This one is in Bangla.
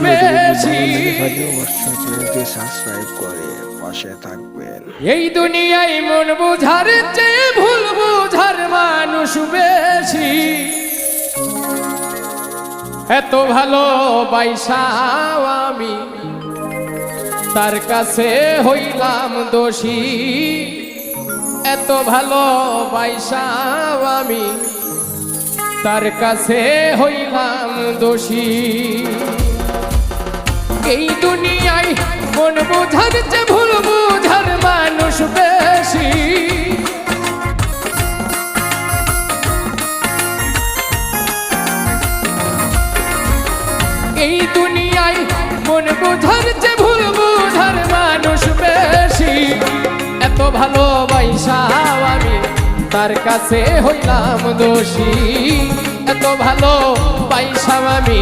বেশি। অবশ্যই চ্যানেলটি সাবস্ক্রাইব করে পাশে থাকবেন। এই দুনিয়ায় মন বুঝার চেয়ে ভুল বুঝার মানুষ বেশি। এত ভালো বাইসাও আমি তার কাছে হইলাম দোষী। এত ভালো বাইসাও আমি তার কাছে হইলাম দোষী। এই দুনিয়ায় মন বুঝার চেয়ে ভুল বুঝার মানুষ বেশি। এই দুনিয়ায় মন বুঝার চেয়ে ভুল বুঝার মানুষ বেশি। এত ভালোবাসাও আমি তার কাছে হইলাম দোষী। এত ভালোবাসাও আমি